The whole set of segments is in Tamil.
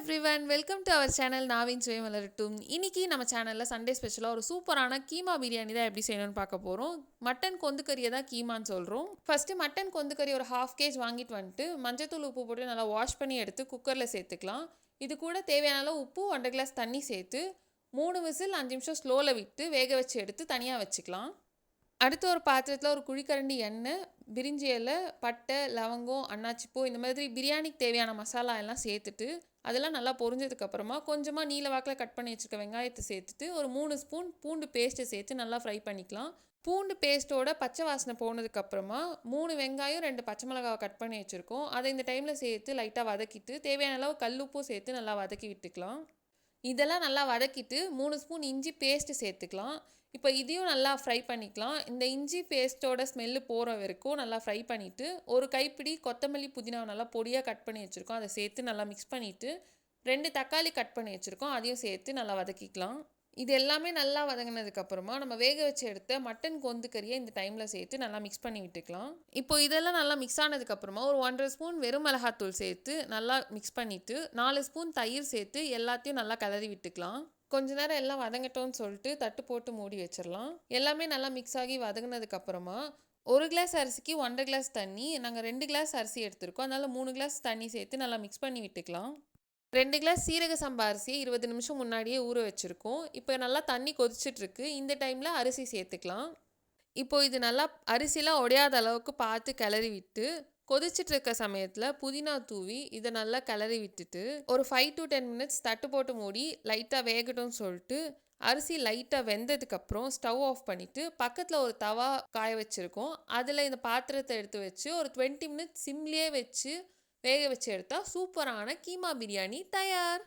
Everyone, welcome to our channel நாவின் சுவை மலரட்டும். இன்னைக்கு நம்ம சேனலில் சண்டே ஸ்பெஷலாக ஒரு சூப்பரான கீமா பிரியாணி தான் எப்படி செய்யணும்னு பார்க்க போகிறோம். மட்டன் கொந்துக்கறியை தான் கீமான்னு சொல்கிறோம். ஃபஸ்ட்டு மட்டன் கொந்துக்கறி ஒரு 1/2 kg வாங்கிட்டு வந்துட்டு மஞ்சத்தூள் உப்பு போட்டு நல்லா வாஷ் பண்ணி எடுத்து குக்கரில் சேர்த்துக்கலாம். இது கூட தேவையான அளவு உப்பு 1 கிளாஸ் தண்ணி சேர்த்து 3 விசில் 5 நிமிஷம் ஸ்லோவில் விட்டு வேக வச்சு எடுத்து தனியாக வச்சுக்கலாம். அடுத்து ஒரு பாத்திரத்தில் ஒரு குழிக்கரண்டி எண்ணெய், பிரிஞ்சி இலை, பட்டை, லவங்கம், அன்னாச்சிப்பூ இந்த மாதிரி பிரியாணிக்கு தேவையான மசாலா எல்லாம் சேர்த்துட்டு அதெல்லாம் நல்லா பொரிஞ்சதுக்கப்புறமா கொஞ்சமாக நீல வாக்கில் கட் பண்ணி வச்சுருக்க வெங்காயத்தை சேர்த்துட்டு ஒரு 3 ஸ்பூன் பூண்டு பேஸ்ட்டை சேர்த்து நல்லா ஃப்ரை பண்ணிக்கலாம். பூண்டு பேஸ்ட்டோட பச்சை வாசனை போனதுக்கப்புறமா 3 வெங்காயம் 2 பச்சை மிளகாவை கட் பண்ணி வச்சுருக்கோம். அதை இந்த டைமில் சேர்த்து லைட்டாக வதக்கிட்டு தேவையான அளவு கல்லுப்பும் சேர்த்து நல்லா வதக்கி விட்டுக்கலாம். இதெல்லாம் நல்லா வதக்கிட்டு 3 ஸ்பூன் இஞ்சி பேஸ்ட்டு சேர்த்துக்கலாம். இப்போ இதையும் நல்லா ஃப்ரை பண்ணிக்கலாம். இந்த இஞ்சி பேஸ்ட்டோட ஸ்மெல்லு போகிற வரைக்கும் நல்லா ஃப்ரை பண்ணிவிட்டு ஒரு கைப்பிடி கொத்தமல்லி புதினாவை நல்லா பொடியாக கட் பண்ணி வச்சுருக்கோம். அதை சேர்த்து நல்லா மிக்ஸ் பண்ணிவிட்டு 2 தக்காளி கட் பண்ணி வச்சுருக்கோம். அதையும் சேர்த்து நல்லா வதக்கிக்கலாம். இது எல்லாமே நல்லா வதங்கினதுக்கப்புறமா நம்ம வேக வச்சு எடுத்த மட்டன் கொந்துக்கறியை இந்த டைமில் சேர்த்து நல்லா மிக்ஸ் பண்ணி விட்டுக்கலாம். இப்போ இதெல்லாம் நல்லா மிக்ஸ் ஆனதுக்கப்புறமா ஒரு 1.5 ஸ்பூன் வெறும் மிளகாத்தூள் சேர்த்து நல்லா மிக்ஸ் பண்ணிவிட்டு 4 ஸ்பூன் தயிர் சேர்த்து எல்லாத்தையும் நல்லா கிளறி விட்டுக்கலாம். கொஞ்ச நேரம் எல்லாம் வதங்கட்டோன்னு சொல்லிட்டு தட்டு போட்டு மூடி வச்சிடலாம். எல்லாமே நல்லா மிக்ஸ் ஆகி வதங்கினதுக்கப்புறமா 1 கிளாஸ் அரிசிக்கு 1.5 கிளாஸ் தண்ணி, நாங்கள் 2 கிளாஸ் அரிசி எடுத்திருக்கோம், அதனால் 3 கிளாஸ் தண்ணி சேர்த்து நல்லா மிக்ஸ் பண்ணி விட்டுக்கலாம். 2 கிளாஸ் சீரக சம்பா அரிசியை 20 நிமிஷம் முன்னாடியே ஊற வச்சுருக்கோம். இப்போ நல்லா தண்ணி கொதிச்சிட்ருக்கு. இந்த டைமில் அரிசி சேர்த்துக்கலாம். இப்போது இது நல்லா அரிசிலாம் உடையாத அளவுக்கு பார்த்து கிளறி விட்டு கொதிச்சிட்ருக்க சமயத்தில் புதினா தூவி இதை நல்லா கிளறி விட்டுட்டு ஒரு 5 to 10 மினிட்ஸ் தட்டு போட்டு மூடி லைட்டாக வேகட்டும்னு சொல்லிட்டு அரிசி லைட்டாக வெந்ததுக்கப்புறம் ஸ்டவ் ஆஃப் பண்ணிவிட்டு பக்கத்தில் ஒரு தவா காய வச்சுருக்கோம். அதில் இந்த பாத்திரத்தை எடுத்து வச்சு ஒரு 20 மினிட்ஸ் சிம்லேயே வச்சு வேக வச்சு எடுத்தால் சூப்பரான கீமா பிரியாணி தயார்.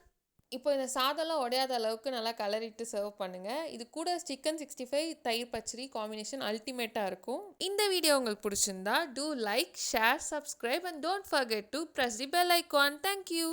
இப்போ இந்த சாதம்லாம் உடையாத அளவுக்கு நல்லா கலரிட்டு சர்வ் பண்ணுங்கள். இது கூட சிக்கன் 65 தயிர் பச்சடி காம்பினேஷன் அல்டிமேட்டாக இருக்கும். இந்த வீடியோ உங்களுக்கு பிடிச்சிருந்தா do like, share, subscribe and don't forget to press the bell icon. Thank you.